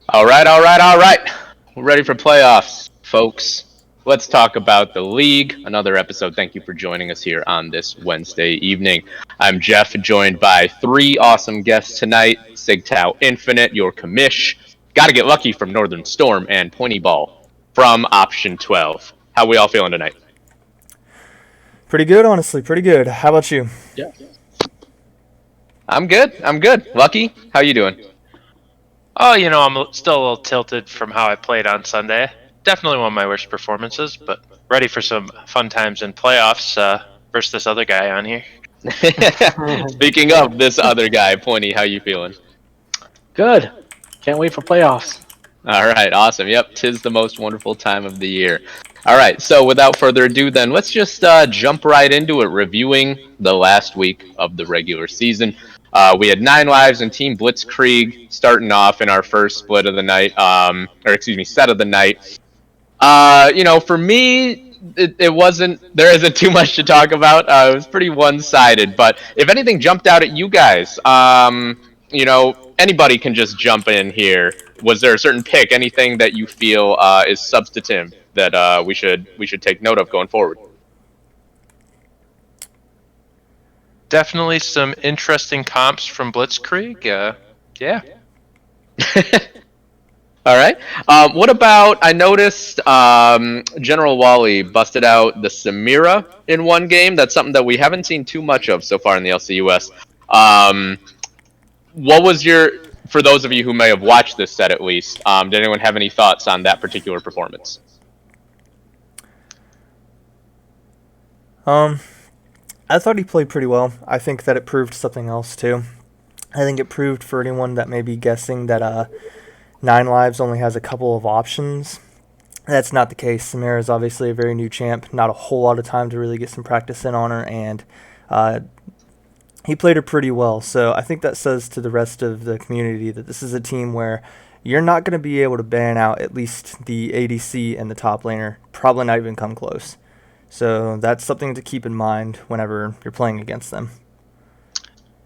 All right. We're ready for playoffs, folks. Let's talk about the league. Another episode. Thank you for joining us here on this Wednesday evening. I'm Jeff, joined by three awesome guests tonight. Sigtau Infinite, your commish. Got to get lucky from Northern Storm, and Pointy Ball from Option 12. How we all feeling tonight? Pretty good, honestly. Pretty good. How about you? Yeah. I'm good. Lucky, how you doing? Oh, I'm still a little tilted from how I played on Sunday. Definitely one of my worst performances, but ready for some fun times in playoffs versus this other guy on here. Speaking of this other guy, Pointy, how you feeling? Good. Can't wait for playoffs. All right, awesome. Yep, 'tis the most wonderful time of the year. All right, so without further ado, then let's just jump right into it, reviewing the last week of the regular season. We had 9 lives in Team Blitzkrieg starting off in our first split of the night, set of the night. For me, it wasn't. There isn't too much to talk about. It was pretty one-sided. But if anything jumped out at you guys, anybody can just jump in here. Was there a certain pick, anything that you feel is substantive that we should take note of going forward? Definitely some interesting comps from Blitzkrieg. Yeah. All right. What about, I noticed General Wally busted out the Samira in one game. That's something that we haven't seen too much of so far in the LCUS. What was for those of you who may have watched this set at least, did anyone have any thoughts on that particular performance? I thought he played pretty well. I think that it proved something else too. I think it proved for anyone that may be guessing that 9 Lives only has a couple of options. That's not the case. Samira is obviously a very new champ, not a whole lot of time to really get some practice in on her, and he played her pretty well. So I think that says to the rest of the community that this is a team where you're not going to be able to ban out at least the ADC and the top laner, probably not even come close. So that's something to keep in mind whenever you're playing against them.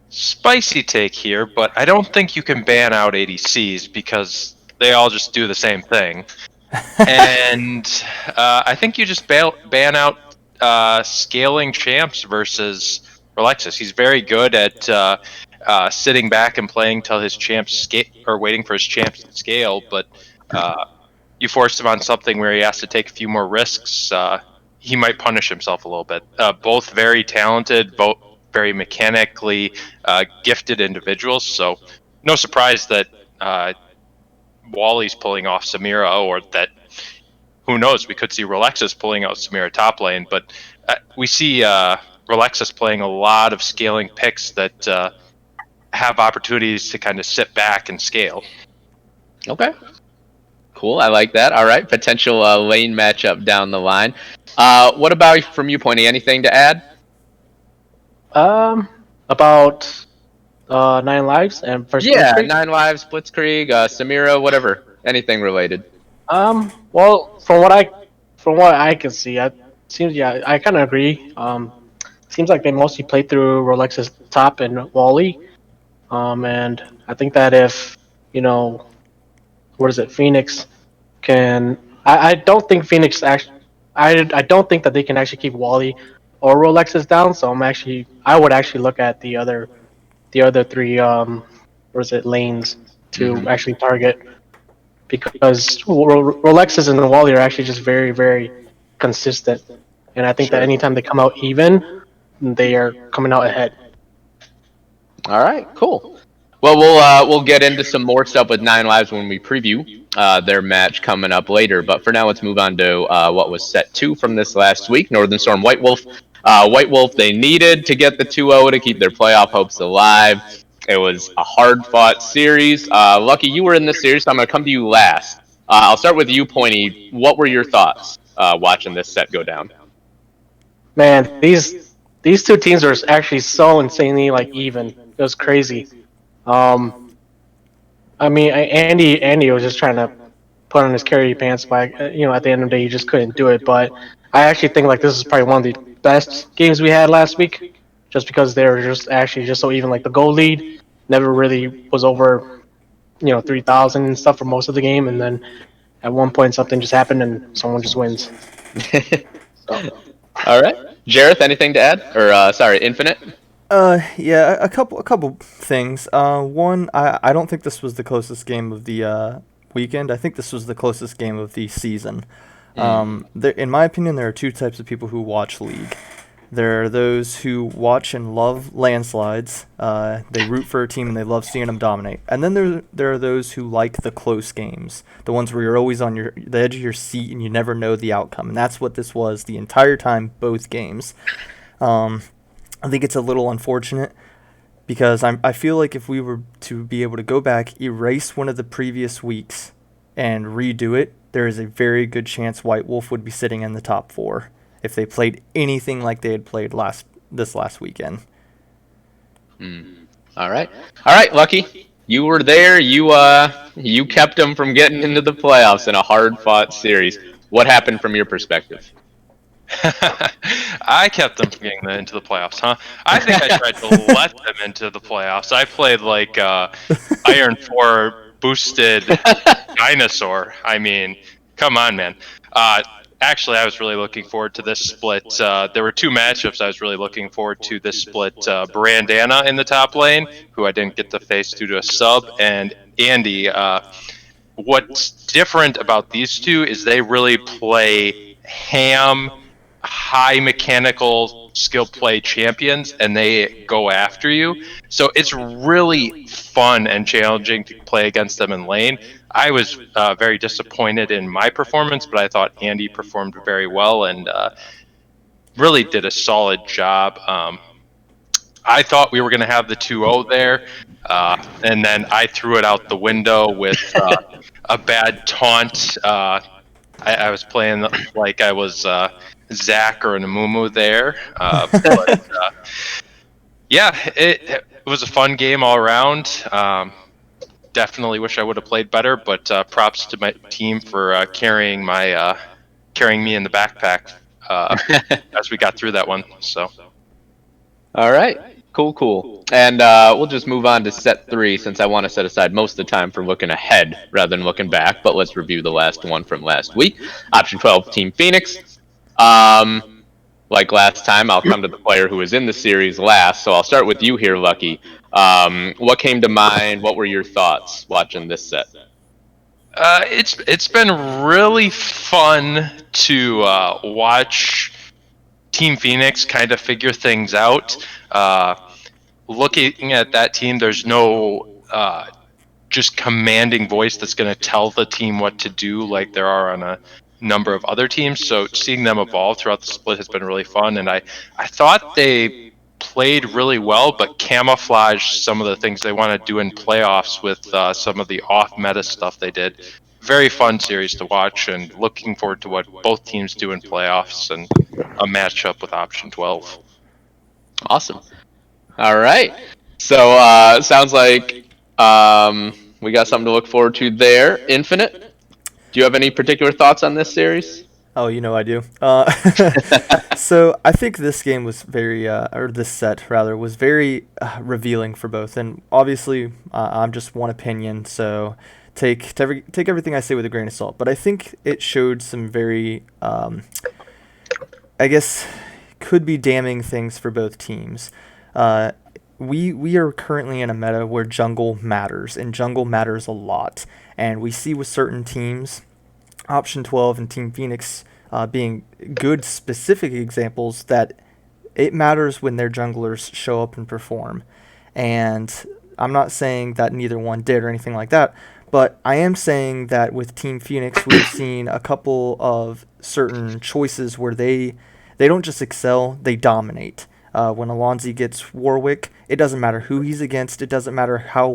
Spicy take here, but I don't think you can ban out ADCs because they all just do the same thing. And I think you just ban out scaling champs versus Relexus. He's very good at sitting back and playing till his champs or waiting for his champs to scale, but you force him on something where he has to take a few more risks, he might punish himself a little bit. Both very talented, both very mechanically gifted individuals, so no surprise that Wally's pulling off Samira, or that, who knows, we could see Relexus pulling out Samira top lane, but we see Relexus playing a lot of scaling picks that have opportunities to kind of sit back and scale. Okay. Cool, I like that. All right, potential lane matchup down the line. What about from you, Pointy? Anything to add? About 9 lives and first. Yeah, Blitzkrieg? 9 Lives, Blitzkrieg, Samira, whatever. Anything related. Well, from what I can see, I kind of agree. Seems like they mostly played through Rolex's top and Wally. And I think that if Phoenix can. I don't think Phoenix actually. I don't think that they can actually keep Wally or Rolexes down. So I would actually look at the other 3 lanes to actually target, because Rolexes and Wally are actually just very, very consistent, and I think that anytime they come out even, they are coming out ahead. All right, cool. Well, we'll get into some more stuff with 9 Lives when we preview their match coming up later. But for now, let's move on to what was set 2 from this last week. Northern Storm White Wolf. White Wolf, they needed to get the 2-0 to keep their playoff hopes alive. It was a hard-fought series. Lucky, you were in this series, so I'm going to come to you last. I'll start with you, Pointy. What were your thoughts watching this set go down? Man, these 2 teams are actually so insanely even. It was crazy. I mean, Andy was just trying to put on his carry pants, but at the end of the day, he just couldn't do it. But I actually think this is probably one of the best games we had last week, just because they were just so even. Like the goal lead never really was over 3,000 and stuff for most of the game, and then at one point something just happened and someone just wins. So All right, Jareth, anything to add? Or sorry, Infinite. Yeah, a couple things. One, I don't think this was the closest game of the weekend. I think this was the closest game of the season. In my opinion, there are two types of people who watch League. There are those who watch and love landslides. They root for a team and they love seeing them dominate. And then there are those who like the close games, the ones where you're always on the edge of your seat and you never know the outcome. And that's what this was the entire time, both games. I think it's a little unfortunate because I feel like if we were to be able to go back, erase one of the previous weeks, and redo it, there is a very good chance White Wolf would be sitting in the top 4 if they played anything like they had played this last weekend. All right, Lucky. You were there. You kept them from getting into the playoffs in a hard-fought series. What happened from your perspective? I kept them from getting into the playoffs, huh? I think I tried to let them into the playoffs. I played like Iron 4 boosted dinosaur. I mean, come on, man. Actually, I was really looking forward to this split. There were two matchups I was really looking forward to this split. Brandana in the top lane, who I didn't get to face due to a sub, and Andy. What's different about these two is they really play ham, high mechanical skill play champions, and they go after you. So it's really fun and challenging to play against them in lane. I was very disappointed in my performance, but I thought Andy performed very well and really did a solid job. I thought we were going to have the 2-0 there, and then I threw it out the window with a bad taunt. I was playing like I was Zach or an Amumu there. Yeah, it was a fun game all around. Definitely wish I would have played better, but props to my team for carrying me in the backpack as we got through that one. So. All right. Cool. And we'll just move on to set 3 since I want to set aside most of the time for looking ahead rather than looking back. But let's review the last one from last week. Option 12, Team Phoenix. Like last time, I'll come to the player who was in the series last. So I'll start with you here, Lucky. What came to mind? What were your thoughts watching this set? It's been really fun to watch Team Phoenix kind of figure things out. Looking at that team, there's no just commanding voice that's going to tell the team what to do like there are on a number of other teams. So seeing them evolve throughout the split has been really fun. And I thought they played really well, but camouflaged some of the things they want to do in playoffs with some of the off-meta stuff they did. Very fun series to watch, and looking forward to what both teams do in playoffs and a matchup with Option 12. Awesome. All right. So sounds like we got something to look forward to there. Infinite, do you have any particular thoughts on this series? Oh, I do. So I think this game was or this set rather, was very revealing for both. And obviously, I'm just one opinion, so take everything I say with a grain of salt. But I think it showed some very, I guess, could be damning things for both teams. We are currently in a meta where jungle matters, and jungle matters a lot. And we see with certain teams, Option 12 and Team Phoenix being good specific examples, that it matters when their junglers show up and perform. And I'm not saying that neither one did or anything like that, but I am saying that with Team Phoenix, we've seen a couple of certain choices where they don't just excel, they dominate. When Alonzi gets Warwick, it doesn't matter who he's against. It doesn't matter how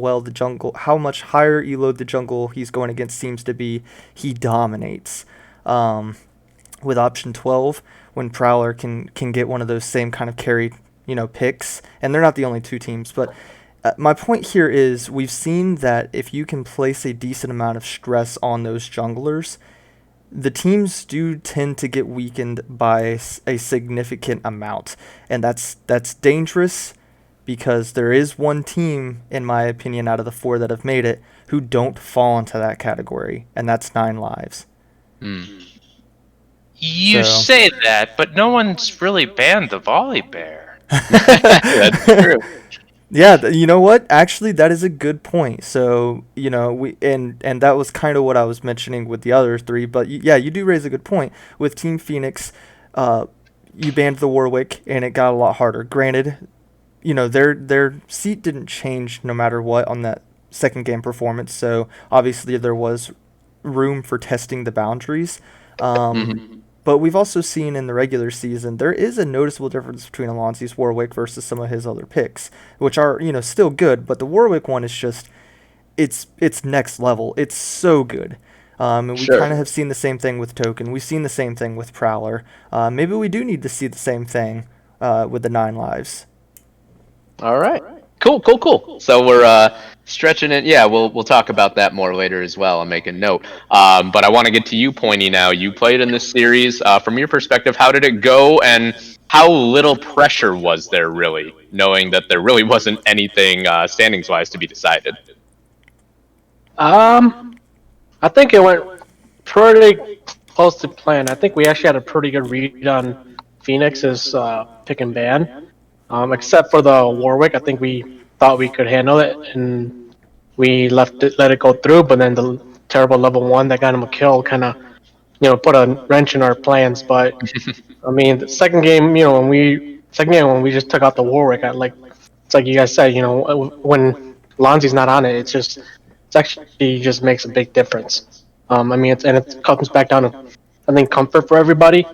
much higher elo the jungle he's going against seems to be. He dominates. With Option 12, when Prowler can get one of those same kind of carry, picks, and they're not the only two teams. But my point here is we've seen that if you can place a decent amount of stress on those junglers, the teams do tend to get weakened by a significant amount, and that's dangerous because there is one team, in my opinion, out of the 4 that have made it, who don't fall into that category, and that's 9 lives. You say that, but no one's really banned the volley bear. That's true. Yeah, you know what? Actually, that is a good point. So, we and that was kind of what I was mentioning with the other three. But yeah, you do raise a good point. With Team Phoenix, you banned the Warwick, and it got a lot harder. Granted, their seat didn't change no matter what on that second game performance. So obviously there was room for testing the boundaries. But we've also seen in the regular season there is a noticeable difference between Alonso's Warwick versus some of his other picks, which are still good. But the Warwick one is just it's next level. It's so good. And we kind of have seen the same thing with Token. We've seen the same thing with Prowler. Maybe we do need to see the same thing with the 9 lives. All right. Cool. So we're stretching it. Yeah, we'll talk about that more later as well. I'll make a note. But I want to get to you, Pointy. Now you played in this series. From your perspective, how did it go, and how little pressure was there really, knowing that there really wasn't anything standings wise to be decided? I think it went pretty close to plan. I think we actually had a pretty good read on Phoenix's pick and ban. Except for the Warwick, I think we thought we could handle it, and we let it go through. But then the terrible level 1 that got him a kill kind of, put a wrench in our plans. But I mean, the second game when we just took out the Warwick, it's like you guys said, when Lonzi's not on it, it's actually just makes a big difference. I mean, it comes back down to, I think, comfort for everybody.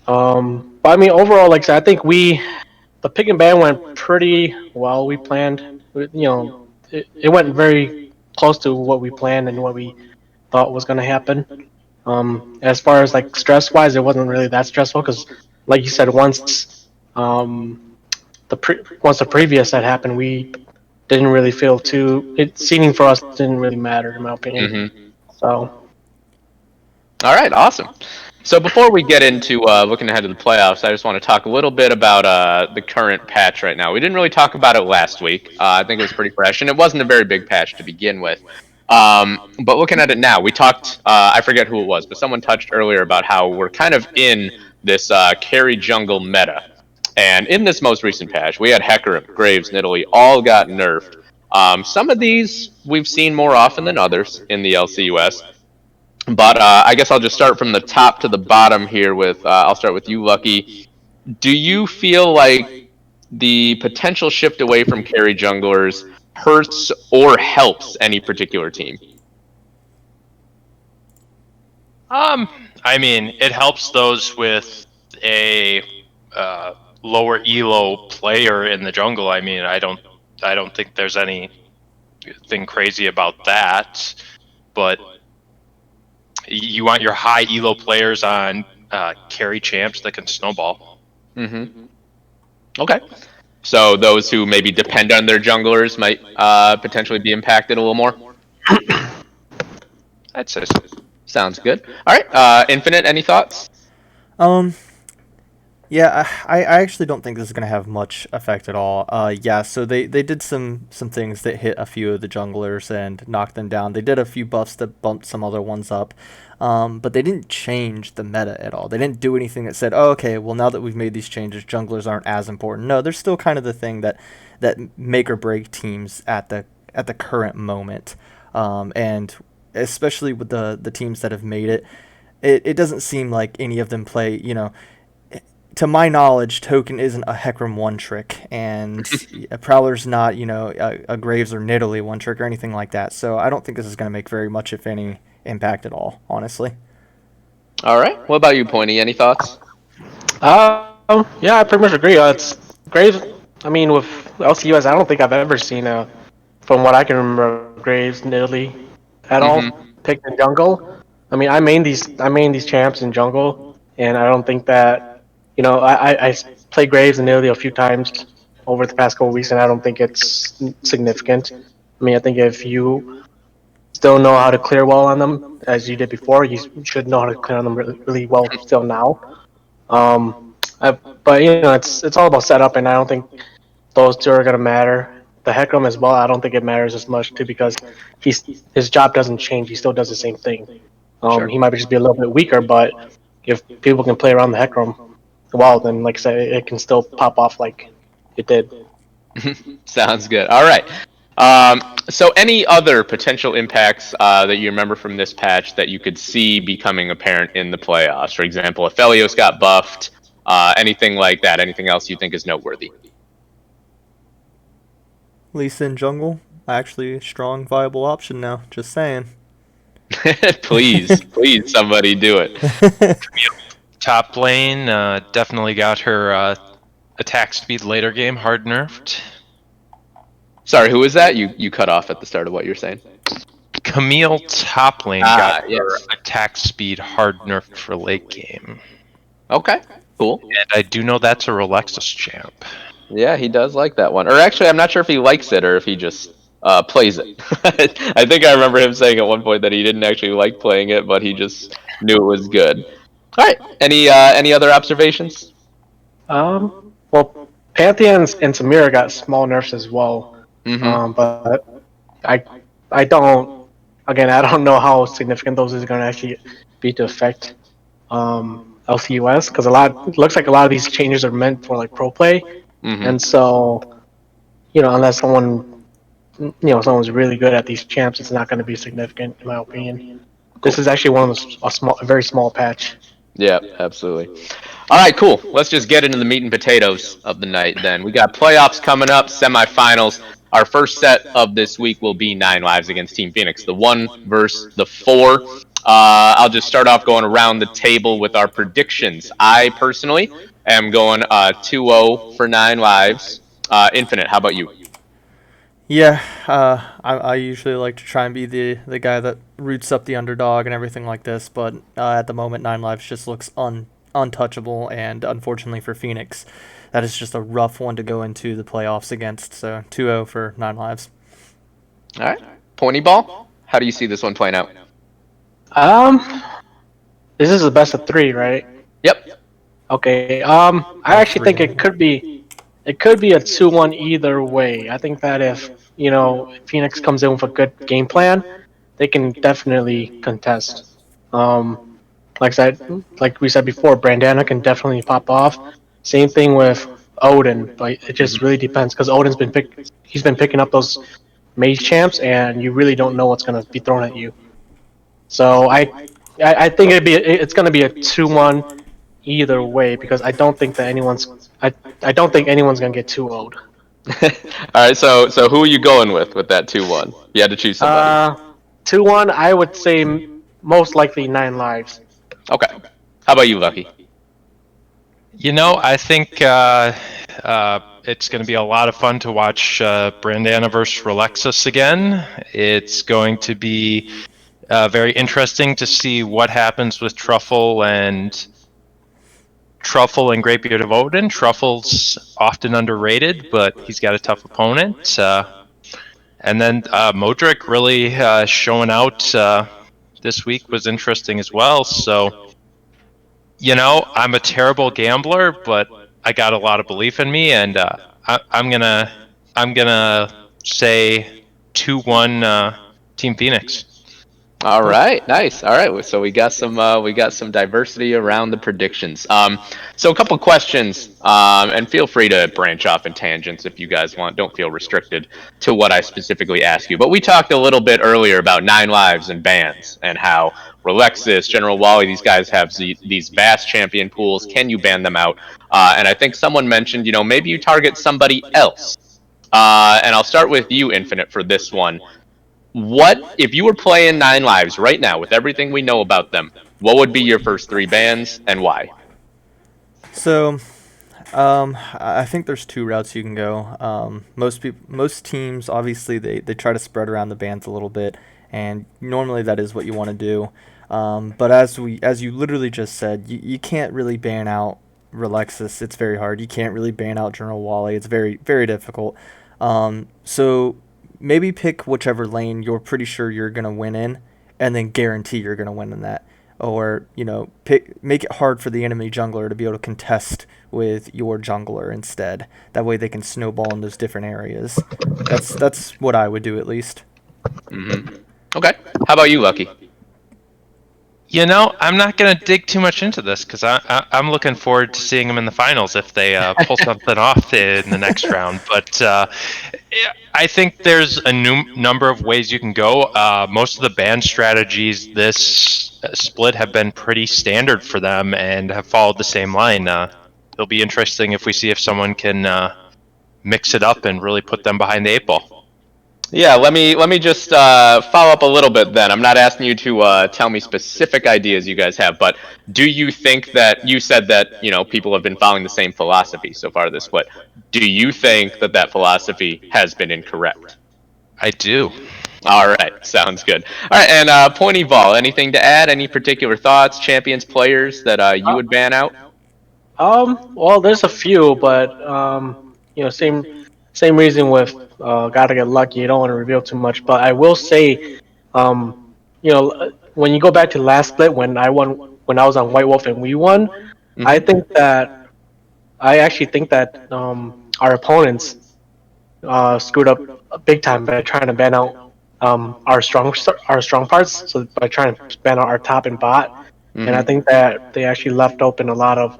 But I mean, overall, like I said, I think the pick and ban went pretty well. We planned, it went very close to what we planned and what we thought was going to happen. As far as like stress wise, it wasn't really that stressful because, like you said, once the previous had happened, we didn't really feel seeding for us didn't really matter in my opinion. So. All right, awesome. So before we get into looking ahead to the playoffs, I just want to talk a little bit about the current patch right now. We didn't really talk about it last week. I think it was pretty fresh, and it wasn't a very big patch to begin with. But looking at it now, we talked, I forget who it was, but someone touched earlier about how we're kind of in this carry jungle meta. And in this most recent patch, we had Hecarim, Graves, Nidalee all got nerfed. Some of these we've seen more often than others in the LCUS. But I guess I'll just start from the top to the bottom here with, I'll start with you, Lucky. Do you feel like the potential shift away from carry junglers hurts or helps any particular team? I mean, it helps those with a lower elo player in the jungle. I mean, I don't think there's anything crazy about that, but you want your high elo players on carry champs that can snowball. Okay. So those who maybe depend on their junglers might potentially be impacted a little more? I'd say so. Sounds good. All right. Infinite, any thoughts? Yeah, I actually don't think this is going to have much effect at all. Yeah, so they did some things that hit a few of the junglers and knocked them down. They did a few buffs that bumped some other ones up, but they didn't change the meta at all. They didn't do anything that said, oh, okay, well, now that we've made these changes, junglers aren't as important. No, they're still kind of the thing that make or break teams at the current moment, and especially with the teams that have made it, it doesn't seem like any of them play, to my knowledge, Token isn't a Hecarim one-trick, and Prowler's not, a Graves or Nidalee one-trick or anything like that. So I don't think this is going to make very much, if any, impact at all, honestly. All right. What about you, Pointy? Any thoughts? Yeah, I pretty much agree. It's Graves. I mean, with LCUS, I don't think I've ever seen from what I can remember, Graves, Nidalee at all picked in jungle. I mean, I main these champs in jungle, and I don't think that. I played Graves and Nidalee a few times over the past couple weeks, and I don't think it's significant. I mean, I think if you still know how to clear well on them, as you did before, you should know how to clear on them really, really well still now. But it's all about setup, and I don't think those two are gonna matter the Hecarim as well, I don't think it matters as much too because his job doesn't change. He still does the same thing. Sure. He might just be a little bit weaker, but if people can play around the Hecarim, well, then like I said, it can still pop off like it did. Sounds good. All right. So, any other potential impacts that you remember from this patch that you could see becoming apparent in the playoffs? For example, if Felios got buffed, anything like that? Anything else you think is noteworthy? Lisa in jungle, actually a strong, viable option now. Just saying. Please, please, somebody do it. Top lane definitely got her attack speed later game hard nerfed. Sorry, who was that? You cut off at the start of what you're saying. Camille top lane got her Yes. attack speed hard nerfed for late game. Okay, cool. And I do know that's a Relexus champ. Yeah, he does like that one. Or actually, I'm not sure if he likes it or if he just plays it. I think I remember him saying at one point that he didn't actually like playing it, but he just knew it was good. All right. Any other observations? Well, Pantheon and Samira got small nerfs as well. Mm-hmm. But I I don't again I don't know how significant those is going to actually be to affect LCUS because it looks like a lot of these changes are meant for like pro play, Mm-hmm. and so unless someone's really good at these champs, it's not going to be significant in my opinion. This is actually one of a very small patch. Yeah, absolutely. All right, cool. Let's just get into the meat and potatoes of the night then. We got playoffs coming up, semifinals. Our first set of this week will be 9 lives against Team Phoenix, the 1 versus the 4. I'll just start off going around the table with our predictions. I personally am going 2-0 for 9 lives. Infinite, how about you? Yeah, I usually like to try and be the guy that roots up the underdog and everything like this, but at the moment, 9 lives just looks untouchable, and unfortunately for Phoenix, that is just a rough one to go into the playoffs against. So 2-0 for 9 lives. All right. Pointy ball, how do you see this one playing out? Um, this is the best of three, right? Yep. Okay. I actually think it could be a 2-1 either way. I think that if Phoenix comes in with a good game plan, they can definitely contest. Um, like we said before, Brandana can definitely pop off. Same thing with Odin, but it just really depends because he's been picking up those mage champs, and you really don't know what's gonna be thrown at you. So I think it's gonna be a 2-1 either way because I don't think anyone's gonna get too old. All right, so who are you going with that 2-1? You had to choose somebody. 2-1, I would say most likely 9 lives. Okay. How about you, Lucky? I think it's going to be a lot of fun to watch Brandana versus Relexus again. It's going to be very interesting to see what happens with Truffle and Greatbeard of Odin. Truffle's often underrated, but he's got a tough opponent. And then Modric really showing out this week was interesting as well. So, I'm a terrible gambler, but I got a lot of belief in me, and I'm gonna say 2-1 Team Phoenix. All right, nice. All right, so we got some diversity around the predictions. So a couple questions, and feel free to branch off in tangents if you guys want. Don't feel restricted to what I specifically ask you. But we talked a little bit earlier about 9 lives and bans and how Relexis, General Wally, these guys have these vast champion pools. Can you ban them out? And I think someone mentioned, maybe you target somebody else. And I'll start with you, Infinite, for this one. What if you were playing 9 lives right now with everything we know about them? What would be your first 3 bans and why? So, I think there's two routes you can go. Most teams, obviously, they try to spread around the bans a little bit, and normally that is what you want to do. But as you literally just said, you can't really ban out Relexis. It's very hard. You can't really ban out General Wally. It's very very difficult. So maybe pick whichever lane you're pretty sure you're gonna win in, and then guarantee you're gonna win in that. or make it hard for the enemy jungler to be able to contest with your jungler instead. That way they can snowball in those different areas. That's what I would do at least. Okay. How about you, Lucky? I'm not going to dig too much into this because I'm looking forward to seeing them in the finals if they pull something off in the next round. But yeah, I think there's a number of ways you can go. Most of the ban strategies this split have been pretty standard for them and have followed the same line. It'll be interesting if we see if someone can mix it up and really put them behind the eight ball. Yeah, let me just follow up a little bit then. I'm not asking you to tell me specific ideas you guys have, but do you think that you said that, people have been following the same philosophy so far this split? Do you think that that philosophy has been incorrect? I do. All right, sounds good. All right, and Pointy Ball, anything to add? Any particular thoughts, champions, players that you would ban out? Well, there's a few, but same reason with gotta get lucky. You don't want to reveal too much, but I will say, when you go back to the last split when I was on White Wolf and we won, I think that I actually think that our opponents screwed up big time by trying to ban out our strong parts. So by trying to ban out our top and bot, and I think that they actually left open a lot of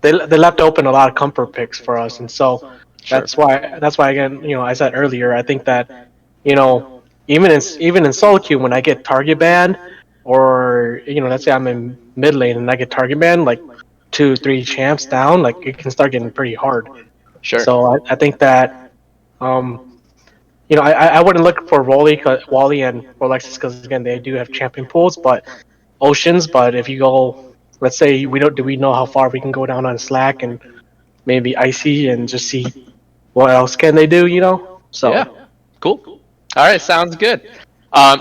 they left open a lot of comfort picks for us, and so that's why again, I said earlier, I think that even in solo queue when I get target banned, or let's say I'm in mid lane and I get target banned, like 2-3 champs down, like it can start getting pretty hard. Sure. So I think that I wouldn't look for Wally and Rolexes because again they do have champion pools, but Oceans. But if you go, let's say we know how far we can go down on Slack and maybe Icy and just see what else can they do, So Yeah, cool. All right, sounds good.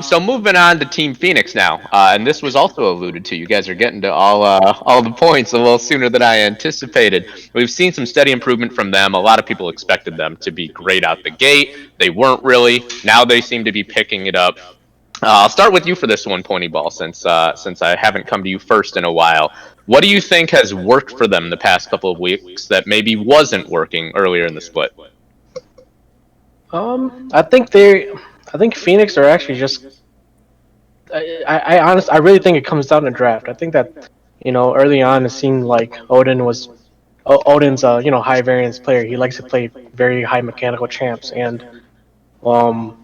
So moving on to Team Phoenix now, and this was also alluded to. You guys are getting to all the points a little sooner than I anticipated. We've seen some steady improvement from them. A lot of people expected them to be great out the gate. They weren't really. Now they seem to be picking it up. I'll start with you for this one, Pony Ball, since I haven't come to you first in a while. What do you think has worked for them the past couple of weeks that maybe wasn't working earlier in the split? I think Phoenix are actually just. I really think it comes down to draft. I think that early on it seemed like Odin's high variance player. He likes to play very high mechanical champs, and um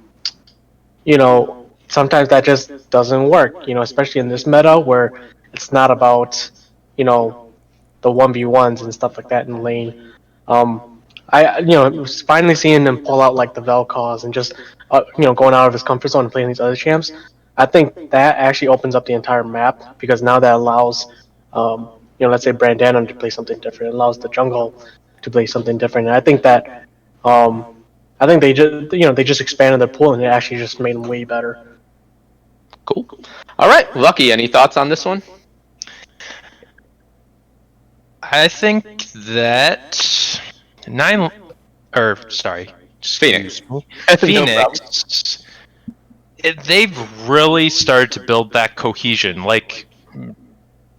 sometimes that just doesn't work. Especially in this meta where it's not about the 1v1s and stuff like that in lane. I finally seeing him pull out like the Vel'Koz and just going out of his comfort zone and playing these other champs. I think that actually opens up the entire map because now that allows let's say Brandana to play something different. It allows the jungle to play something different. And I think that I think they just expanded their pool and it actually just made them way better. Cool. All right, Lucky, any thoughts on this one? I think that Phoenix. Phoenix, they've really started to build that cohesion. Like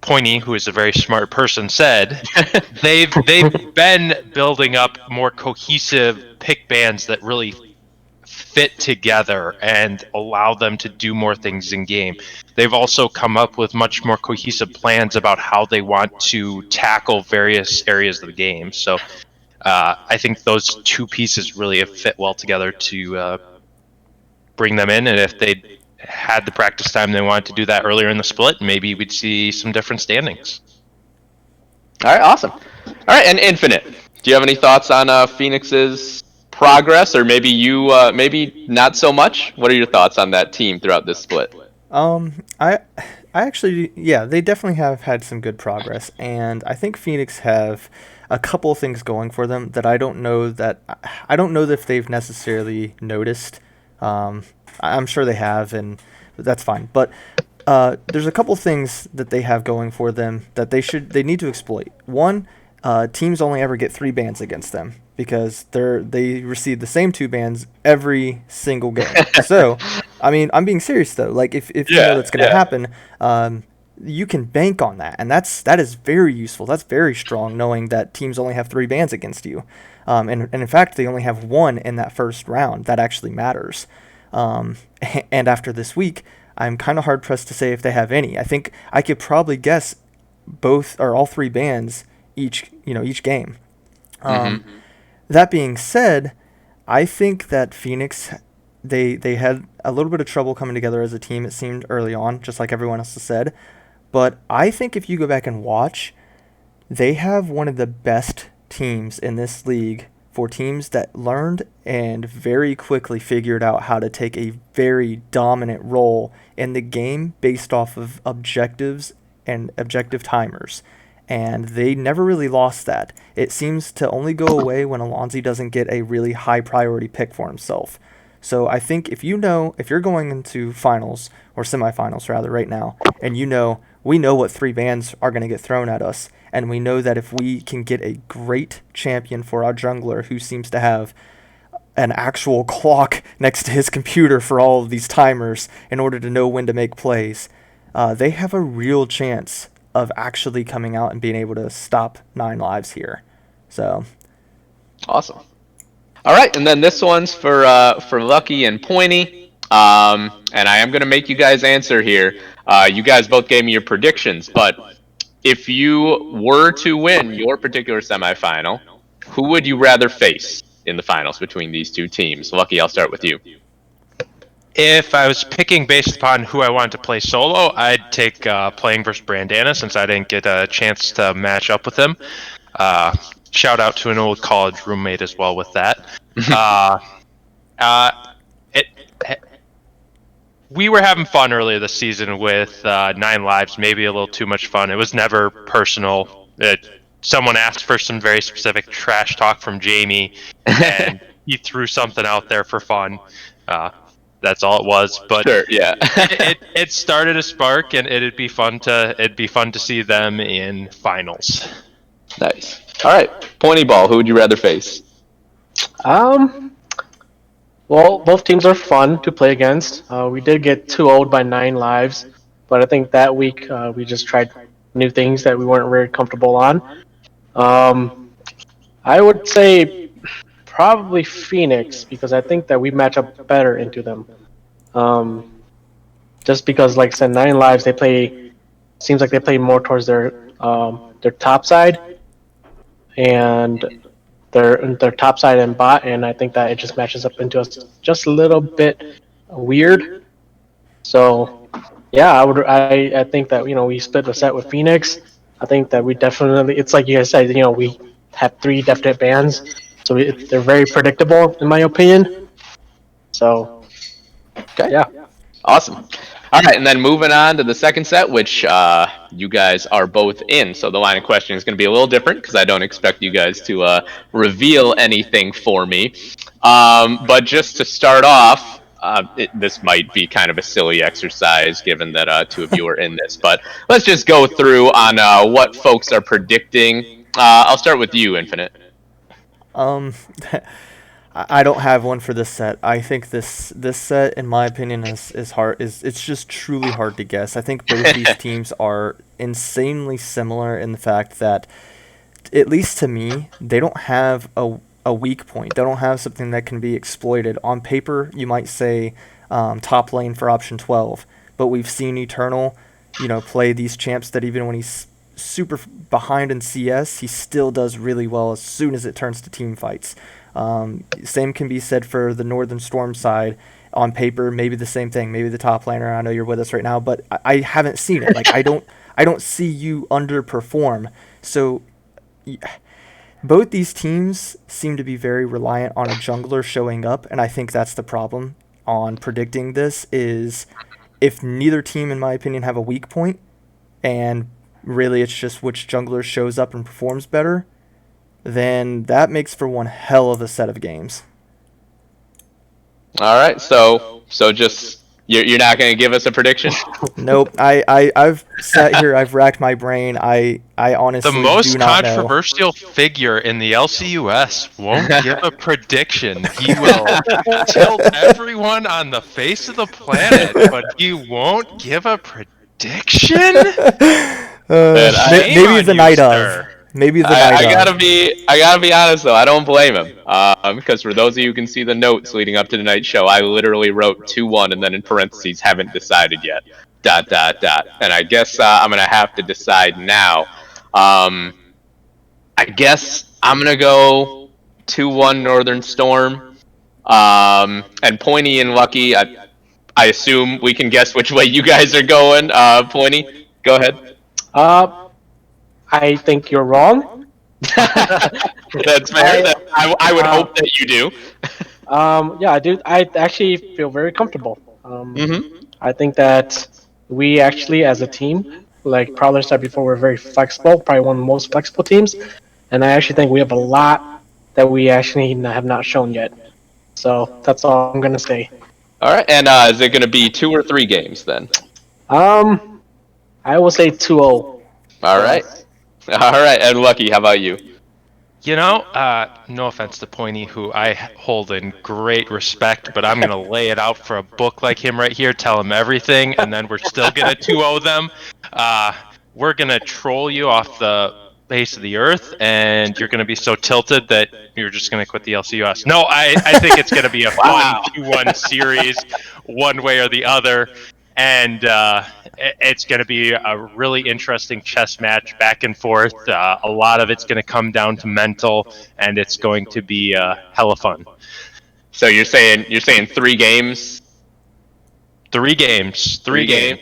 Pointy, who is a very smart person, said, they've been building up more cohesive pick bands that really fit together and allow them to do more things in game. They've also come up with much more cohesive plans about how they want to tackle various areas of the game. So I think those two pieces really have fit well together to bring them in. And if they had the practice time they wanted to do that earlier in the split, maybe we'd see some different standings. All right, awesome. All right, and Infinite, do you have any thoughts on Phoenix's progress, or maybe not so much? What are your thoughts on that team throughout this split? I actually, yeah, they definitely have had some good progress, and I think Phoenix have a couple of things going for them that I don't know that if they've necessarily noticed. I'm sure they have, and that's fine. But there's a couple things that they have going for them that they need to exploit. One, teams only ever get 3 bans against them because they receive the same 2 bans every single game. So I mean, I'm being serious though. Like if you know that's going to happen, you can bank on that, and that is very useful. That's very strong, knowing that teams only have 3 bans against you, and in fact they only have 1 in that first round. That actually matters. Um, and after this week, I'm kind of hard pressed to say if they have any. I think I could probably guess both or all 3 bans each game. Um, Mm-hmm. that being said, I think that Phoenix they had a little bit of trouble coming together as a team. It seemed early on, just like everyone else has said. But I think if you go back and watch, they have one of the best teams in this league for teams that learned and very quickly figured out how to take a very dominant role in the game based off of objectives and objective timers. And they never really lost that. It seems to only go away when Alonzi doesn't get a really high priority pick for himself. So I think if you're going into finals or semifinals rather right now, and we know what 3 bans are going to get thrown at us, and we know that if we can get a great champion for our jungler who seems to have an actual clock next to his computer for all of these timers in order to know when to make plays, they have a real chance of actually coming out and being able to stop 9 lives here. So Awesome. All right, and then this one's for Lucky and Pointy. And I am gonna make you guys answer here. You guys both gave me your predictions, but if you were to win your particular semifinal, who would you rather face in the finals between these two teams? Lucky, I'll start with you. If I was picking based upon who I wanted to play solo, I'd take playing versus Brandana since I didn't get a chance to match up with him. Shout out to an old college roommate as well with that. It we were having fun earlier this season with 9 lives, maybe a little too much fun. It was never personal. Someone asked for some very specific trash talk from Jamie, and he threw something out there for fun. That's all it was. But Sure, yeah. it started a spark, and it'd be fun to see them in finals. Nice. All right, Pointy Ball, who would you rather face? Well, both teams are fun to play against. We did get too old by 9 lives, but I think that week we just tried new things that we weren't very comfortable on. I would say probably Phoenix because I think that we match up better into them. Just because, like I said, 9 lives seems like they play more towards their top side and their top side and bot, and I think that it just matches up into us just a little bit weird. So yeah, I think that we split the set with Phoenix. I think that we definitely, it's like you guys said, we have 3 definite bans, so they're very predictable in my opinion. So Okay. yeah. Awesome. All right, and then moving on to the second set, which you guys are both in. So the line of questioning is going to be a little different because I don't expect you guys to reveal anything for me. But just to start off, this might be kind of a silly exercise given that 2 of you are in this. But let's just go through on what folks are predicting. I'll start with you, Infinite. Um, I don't have one for this set. I think this set, in my opinion, is hard. It's just truly hard to guess. I think both these teams are insanely similar in the fact that, at least to me, they don't have a weak point. They don't have something that can be exploited. On paper, you might say top lane for option 12, but we've seen Eternal, play these champs that even when he's super behind in CS, he still does really well as soon as it turns to team fights. Same can be said for the Northern Storm side. On paper, maybe the same thing. Maybe the top laner. I know you're with us right now, but I haven't seen it. Like I don't see you underperform. So both these teams seem to be very reliant on a jungler showing up, and I think that's the problem on predicting this. Is if neither team, in my opinion, have a weak point, and really it's just which jungler shows up and performs better, then that makes for one hell of a set of games. All right, so just You're not going to give us a prediction? Nope. I've sat here. I've racked my brain. I The honestly do most not know. controversial figure in the LCUS won't give a prediction. He will tilt everyone on the face of the planet, but he won't give a prediction? Man, Shame Maybe on the you, night of. sir. Maybe the I, night I of. gotta be honest though. I don't blame him. Because for those of you who can see the notes leading up to tonight's show, I literally wrote 2-1 and then in parentheses haven't decided yet. Dot dot dot. And I guess I'm gonna have to decide now. Um, I guess I'm gonna go 2-1 Northern Storm. And Pointy and Lucky, I assume we can guess which way you guys are going. Pointy, go ahead. Uh, I think you're wrong. That's fair. I I would uh, hope that you do. yeah, I do. I actually feel very comfortable. Mm-hmm. I think that we actually, as a team, like Prowler said before, we're very flexible. Probably one of the most flexible teams, and I actually think we have a lot that we actually have not shown yet. So that's all I'm gonna say. All right. And is it going to be 2 or 3 games then? Um, I will say 2-0 All for right. us. All right. And Lucky, how about you? You know, no offense to Pointy, who I hold in great respect, but I'm going to lay it out for a book like him right here, tell him everything, and then we're still going to 2-0 them. We're going to troll you off the base of the earth, and you're going to be so tilted that you're just going to quit the LCUS. No, I think it's going to be a fun 2-1 series, one way or the other. And it's going to be a really interesting chess match back and forth. A lot of it's going to come down to mental, and it's going to be hella fun. So you're saying 3 games? 3 games. 3 games.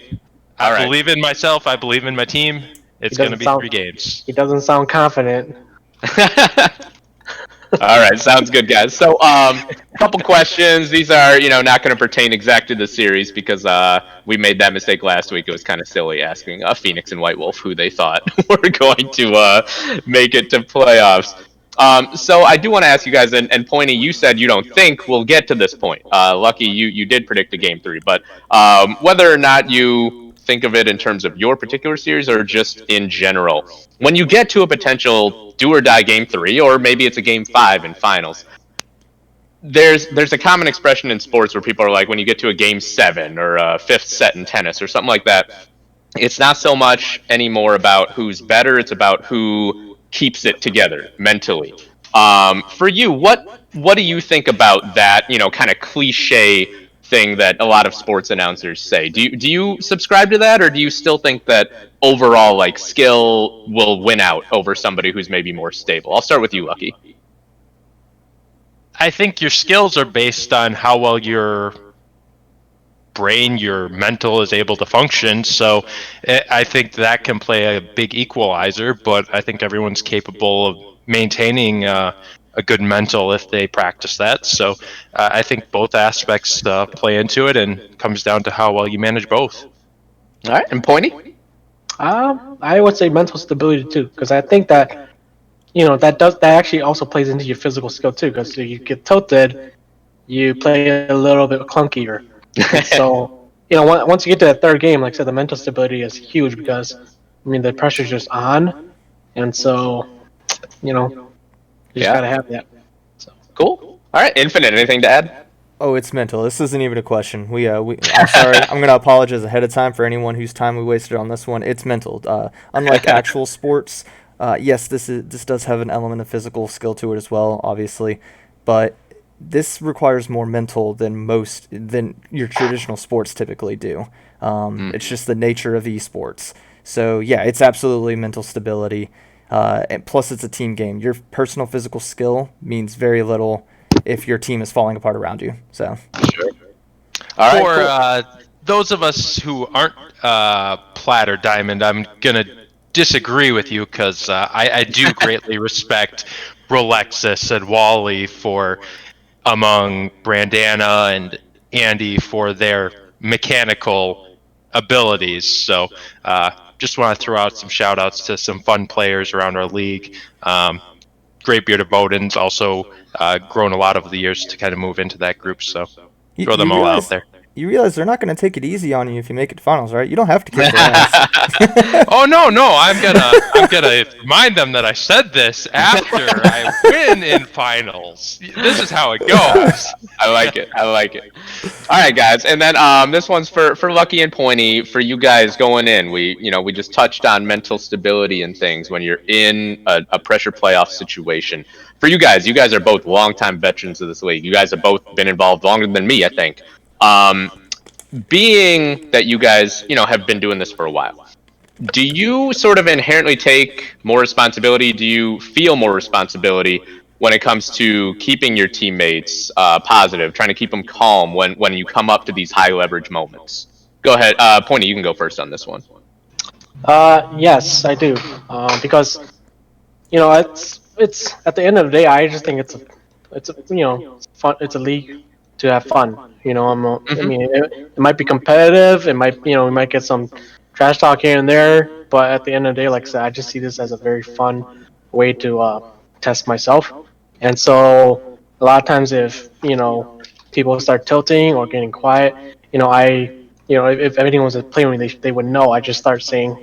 All I right. believe in myself. I believe in my team. It's going to be 3 games. He doesn't sound confident. All right, sounds good, guys. So, couple questions. These are, not going to pertain exactly to the series because we made that mistake last week. It was kind of silly asking Phoenix and White Wolf who they thought were going to make it to playoffs. So I do want to ask you guys, and Pointy, you said you don't think we'll get to this point. Lucky, you did predict a game 3, but whether or not you think of it in terms of your particular series or just in general, when you get to a potential do or die game 3, or maybe it's a game 5 in finals, there's a common expression in sports where people are like, when you get to a game 7 or a 5th set in tennis or something like that, it's not so much anymore about who's better, it's about who keeps it together mentally. For you, what do you think about that, kind of cliche thing that a lot of sports announcers say? Do you subscribe to that, or do you still think that overall, like, skill will win out over somebody who's maybe more stable? I'll start with you, Lucky. I think your skills are based on how well your brain, your mental is able to function. So I think that can play a big equalizer, but I think everyone's capable of maintaining a good mental if they practice that. So I think both aspects play into it, and comes down to how well you manage both. All right, and Pointy? I would say mental stability too, because I think that that actually also plays into your physical skill too, because you get tilted, you play a little bit clunkier. And so once you get to that third game, like I said, the mental stability is huge because the pressure's just on, and so you just gotta have that. So. Cool. All right, Infinite, anything to add? Oh, it's mental. This isn't even a question. I'm sorry. I'm gonna apologize ahead of time for anyone whose time we wasted on this one. It's mental. Unlike actual sports, yes, this does have an element of physical skill to it as well, obviously, but this requires more mental than your traditional sports typically do. It's just the nature of esports. So yeah, it's absolutely mental stability. And plus, it's a team game. Your personal physical skill means very little if your team is falling apart around you. So, Sure. All right. For Cool. those of us who aren't plat or diamond, I'm gonna disagree with you because I do greatly respect Rolexis and Wally for among Brandana and Andy for their mechanical abilities. So just want to throw out some shout outs to some fun players around our league. Great Beard of Odin's also grown a lot over the years to kind of move into that group. So throw them all out there. you realize they're not going to take it easy on you if you make it to finals, right? You don't have to kick their ass. Oh no, I'm gonna remind them that I said this after I win in finals. This is how it goes. I like it. I like it. All right, guys, and then this one's for Lucky and Pointy. For you guys going in, we just touched on mental stability and things when you're in a pressure playoff situation. For you guys are both longtime veterans of this league. You guys have both been involved longer than me, I think. Um, being that you guys have been doing this for a while, do you sort of inherently take more responsibility? Do you feel more responsibility when it comes to keeping your teammates positive, trying to keep them calm when you come up to these high leverage moments? Go ahead, Pointy. You can go first on this one. Yes, I do. Because it's at the end of the day, I just think it's a fun. It's a league to have fun. I Hmm. mean, it might be competitive. It might we might get some trash talk here and there, but at the end of the day, like I said, I just see this as a very fun way to test myself. And so a lot of times, if people start tilting or getting quiet, if anyone was playing with me, they would know. I just start saying,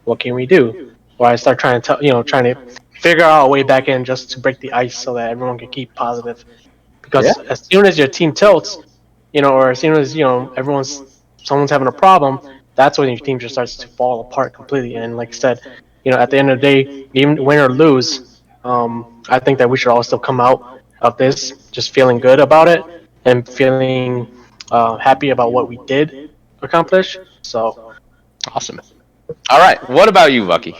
what can we do? Or I start trying to trying to figure out a way back in just to break the ice so that everyone can keep positive. Yeah. Because as soon as your team tilts, or as soon as someone's having a problem, that's when your team just starts to fall apart completely. And like I said, at the end of the day, even win or lose, I think that we should all still come out of this just feeling good about it and feeling happy about what we did accomplish. So Awesome. All right. What about you, Lucky?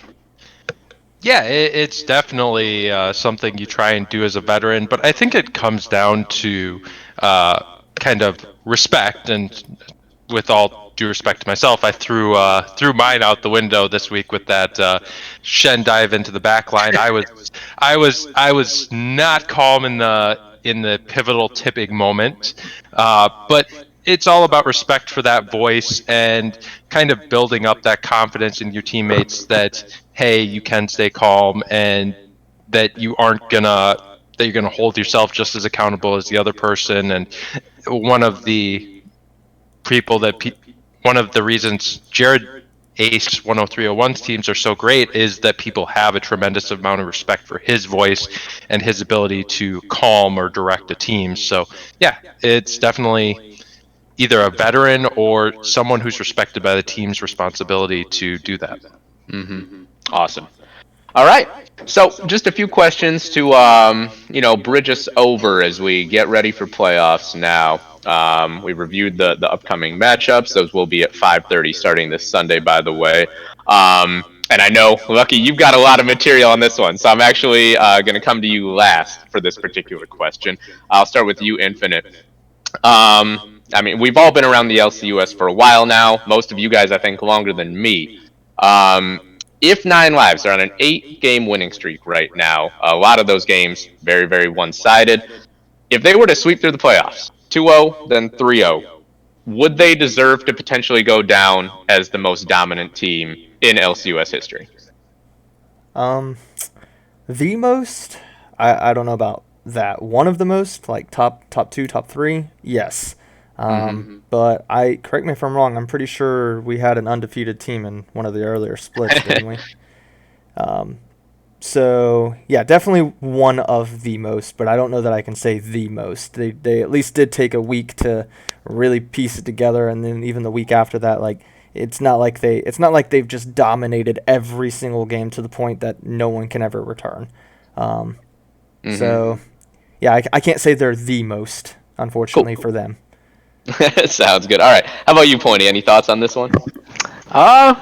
Yeah, it's definitely something you try and do as a veteran, but I think it comes down to kind of respect. And with all due respect to myself, I threw mine out the window this week with that Shen dive into the back line. I was not calm in the pivotal tipping moment, but it's all about respect for that voice and kind of building up that confidence in your teammates that, hey, you can stay calm and that you're gonna hold yourself just as accountable as the other person. And one of the people that one of the reasons Jared Ace 10301's teams are so great is that people have a tremendous amount of respect for his voice and his ability to calm or direct a team. So yeah, it's definitely either a veteran or someone who's respected by the team's responsibility to do that. Hmm. Awesome. All right. So just a few questions to bridge us over as we get ready for playoffs now. We reviewed the upcoming matchups. Those will be at 5:30 starting this Sunday, by the way. And I know, Lucky, you've got a lot of material on this one, so I'm actually going to come to you last for this particular question. I'll start with you, Infinite. I mean, we've all been around the LCUS for a while now. Most of you guys, I think, longer than me. Um, if Nine Lives are on an 8-game winning streak right now, a lot of those games very, very one-sided. If they were to sweep through the playoffs, 2-0, then 3-0, would they deserve to potentially go down as the most dominant team in LCUS history? um, the most, I don't know about that. One of the most, like top two, top three, yes. Mm-hmm. But correct me if I'm wrong. I'm pretty sure we had an undefeated team in one of the earlier splits, didn't we? Um, so yeah, definitely one of the most, but I don't know that I can say the most. They at least did take a week to really piece it together, and then even the week after that, like it's not like they've just dominated every single game to the point that no one can ever return. Um, Mm-hmm. so yeah, I can't say they're the most, unfortunately Cool. for them. Sounds good. All right. How about you, Pointy? Any thoughts on this one? uh,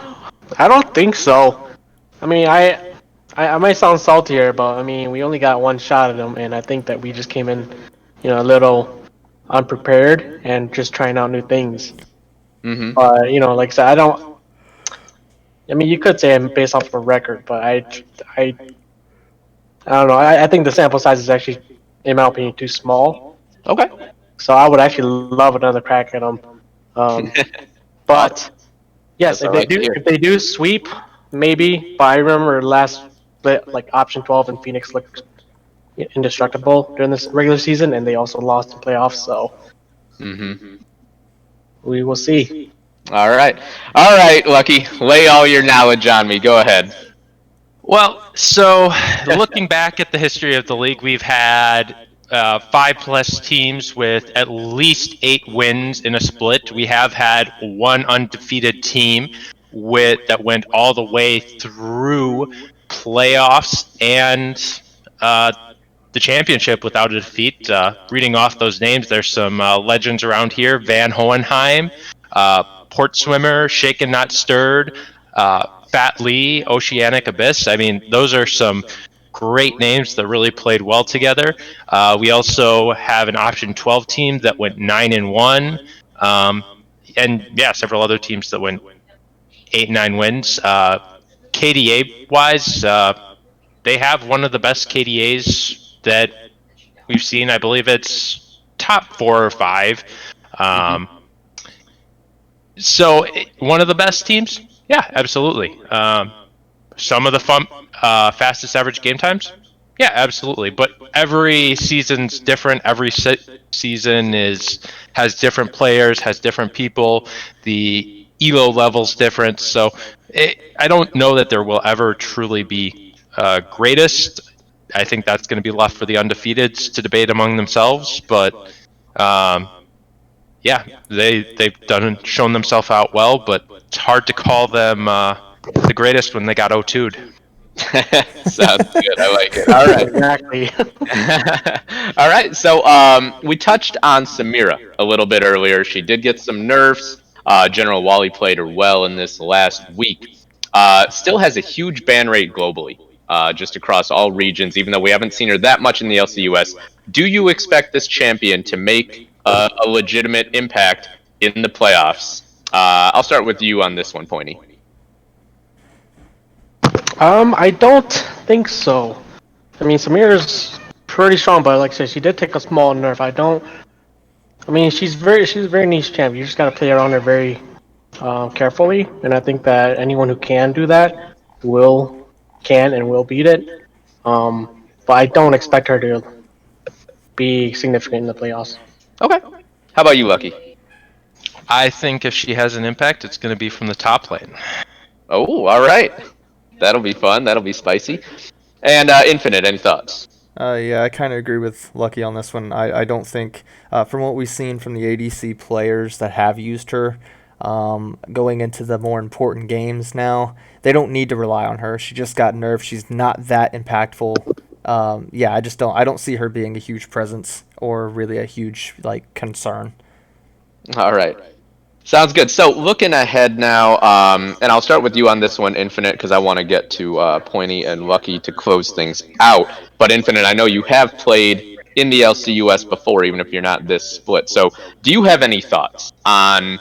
I don't think so. I mean, I might sound salty here, but I mean, we only got one shot at them, and I think that we just came in, a little unprepared and just trying out new things. Mm-hmm. But like I said, I don't. I mean, you could say I'm based off of a record, but I, I don't know. I think the sample size is actually, in my opinion, too small. Okay. So I would actually love another crack at them. Um, Awesome. but yes, That's what I like to hear. if they do sweep, maybe. But I remember last split, like option 12 and Phoenix looked indestructible during this regular season, and they also lost in playoffs. So Mm-hmm. we will see. All right, Lucky. Lay all your knowledge on me. Go ahead. Well, so looking back at the history of the league, we've had 5+ teams with at least 8 wins in a split. We have had one undefeated team that went all the way through playoffs and uh, the championship without a defeat. Reading off those names, there's some legends around here: Van Hohenheim, Port Swimmer, Shaken Not Stirred, Fat Lee, Oceanic Abyss. I mean, those are some great names that really played well together. We also have an option 12 team that went 9-1, and yeah, several other teams that went 8-9 wins. KDA wise, they have one of the best KDAs that we've seen. I believe it's top 4 or 5. Um, so one of the best teams, yeah, absolutely. Some of the fastest average game times, yeah, absolutely. But every season's different. Every season has different players, has different people. The elo level's different. So I don't know that there will ever truly be greatest. I think that's going to be left for the undefeateds to debate among themselves. But yeah, they've shown themselves out well, but it's hard to call them the greatest when they got 0-2'd. Sounds good. I like it. All right. Exactly. All right. So we touched on Samira a little bit earlier. She did get some nerfs. General Wally played her well in this last week. Still has a huge ban rate globally, just across all regions, even though we haven't seen her that much in the LCUS. Do you expect this champion to make a legitimate impact in the playoffs? I'll start with you on this one, Pointy. I don't think so. I mean, Samira's pretty strong, but like I said, she did take a small nerf. I don't. I mean, she's a very niche champ. You just gotta play around her very carefully, and I think that anyone who can do that can and will beat it. But I don't expect her to be significant in the playoffs. Okay. How about you, Lucky? I think if she has an impact, it's going to be from the top lane. Oh, all right. That'll be fun. That'll be spicy. And Infinite, any thoughts? Yeah, I kind of agree with Lucky on this one. I don't think, from what we've seen from the ADC players that have used her, going into the more important games now, they don't need to rely on her. She just got nerfed. She's not that impactful. Yeah, I don't see her being a huge presence or really a huge like concern. All right. Sounds good. So looking ahead now, and I'll start with you on this one, Infinite, because I want to get to Pointy and Lucky to close things out. But Infinite, I know you have played in the LCUS before, even if you're not this split. So do you have any thoughts on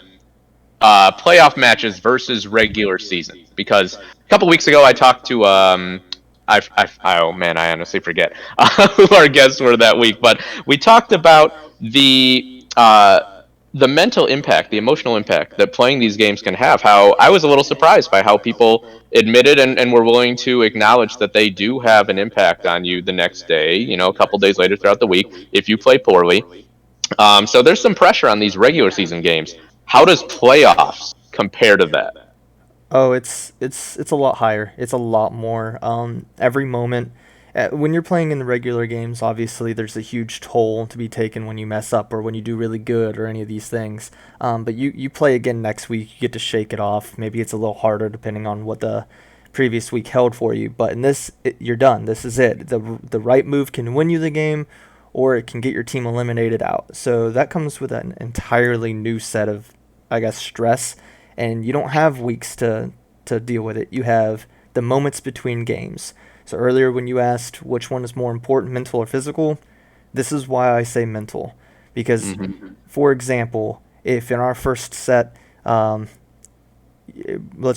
playoff matches versus regular season? Because a couple weeks ago I talked to oh man, I honestly forget who our guests were that week, but we talked about the mental impact, the emotional impact that playing these games can have. How I was a little surprised by how people admitted and were willing to acknowledge that they do have an impact on you the next day, a couple days later throughout the week, if you play poorly. So there's some pressure on these regular season games. How does playoffs compare to that? Oh, it's a lot higher. It's a lot more. Every moment, when you're playing in the regular games, obviously there's a huge toll to be taken when you mess up or when you do really good or any of these things. But you play again next week, you get to shake it off. Maybe it's a little harder depending on what the previous week held for you. But in this, you're done. This is it. The right move can win you the game, or it can get your team eliminated out. So that comes with an entirely new set of, I guess, stress, and you don't have weeks to deal with it. You have the moments between games. So earlier when you asked which one is more important, mental or physical, this is why I say mental. Because, for example, if in our first set, let's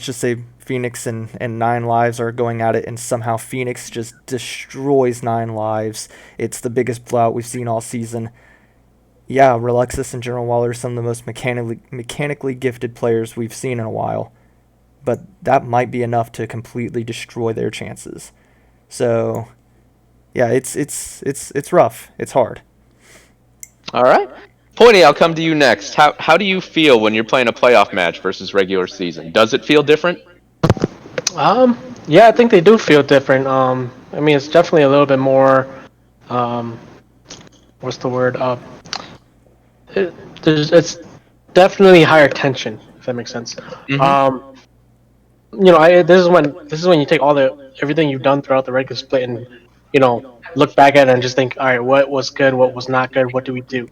just say Phoenix and Nine Lives are going at it, and somehow Phoenix just destroys Nine Lives. It's the biggest blowout we've seen all season. Yeah, Relexis and General Waller are some of the most mechanically gifted players we've seen in a while, but that might be enough to completely destroy their chances. So, yeah, it's rough. It's hard. All right. Pointy, I'll come to you next. How do you feel when you're playing a playoff match versus regular season? Does it feel different? Yeah, I think they do feel different. I mean, it's definitely a little bit more. Um, what's the word? It's definitely higher tension, if that makes sense. Mm-hmm. Um, this is when you take all the everything you've done throughout the regular split and look back at it and just think, all right, what was good, what was not good, what do we do?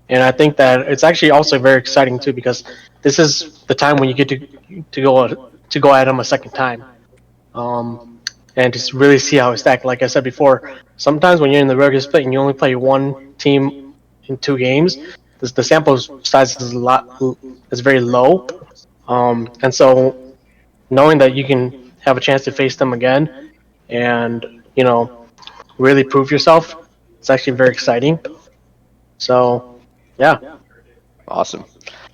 And I think that it's actually also very exciting too because this is the time when you get to go at them a second time, um, and just really see how it's stacked. Like I said before, sometimes when you're in the regular split and you only play one team in 2 games, the sample size is very low, and so knowing that you can have a chance to face them again and you know really prove yourself, it's actually very exciting. So yeah. Awesome.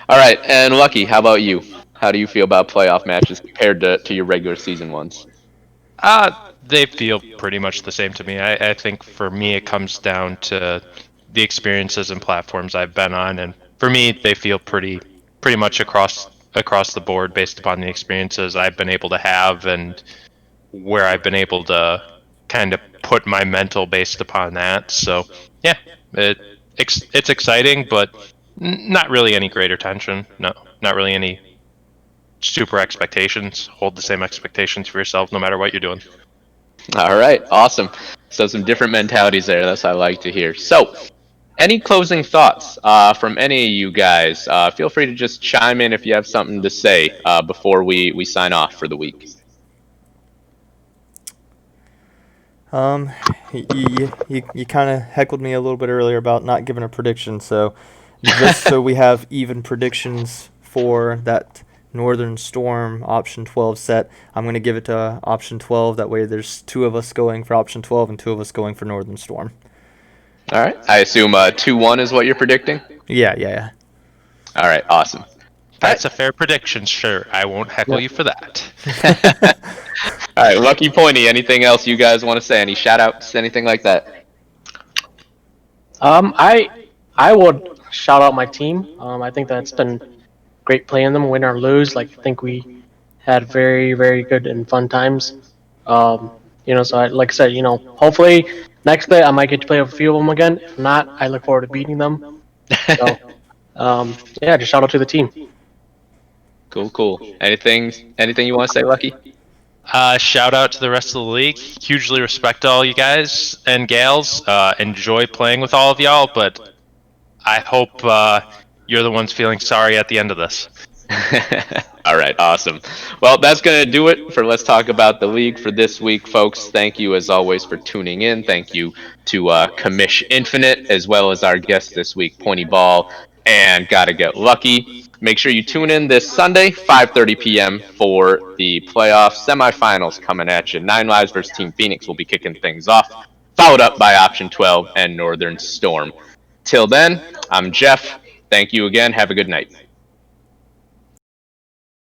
All right, and Lucky, how about you? How do you feel about playoff matches compared to your regular season ones? Uh, they feel pretty much the same to me. I think for me, it comes down to the experiences and platforms I've been on, and for me, they feel pretty much across the board based upon the experiences I've been able to have and where I've been able to kind of put my mental based upon that. So yeah, it it's exciting, but not really any greater tension. No, not really any super expectations. Hold the same expectations for yourself, no matter what you're doing. All right, awesome. So some different mentalities there. That's what I like to hear. So, any closing thoughts from any of you guys? Feel free to just chime in if you have something to say before we sign off for the week. Um, you kind of heckled me a little bit earlier about not giving a prediction, so just so we have even predictions for that Northern Storm option 12 set, I'm going to give it to option 12. That way there's two of us going for option 12 and two of us going for Northern Storm. All right. I assume 2-1 is what you're predicting? Yeah. All right, awesome. That's a fair prediction, sure. I won't heckle you for that. All right, Lucky Pointy, anything else you guys want to say? Any shout outs, anything like that? I would shout out my team. I think that it's been great playing them, win or lose. Like I think we had very good and fun times. So like I said, hopefully next play I might get to play with a few of them again. If not, I look forward to beating them. So yeah, just shout out to the team. Cool. Anything you want to say, Lucky? Shout out to the rest of the league. Hugely respect all you guys and gals. Enjoy playing with all of y'all, but I hope you're the ones feeling sorry at the end of this. All right, awesome. Well, that's going to do it for Let's Talk About the League for this week, folks. Thank you, as always, for tuning in. Thank you to Commish Infinite, as well as our guest this week, Pointy Ball, and Gotta Get Lucky. Make sure you tune in this Sunday, 5:30 p.m. for the playoff semifinals coming at you. 9 Lives versus Team Phoenix will be kicking things off, followed up by Option 12 and Northern Storm. Till then, I'm Jeff. Thank you again. Have a good night.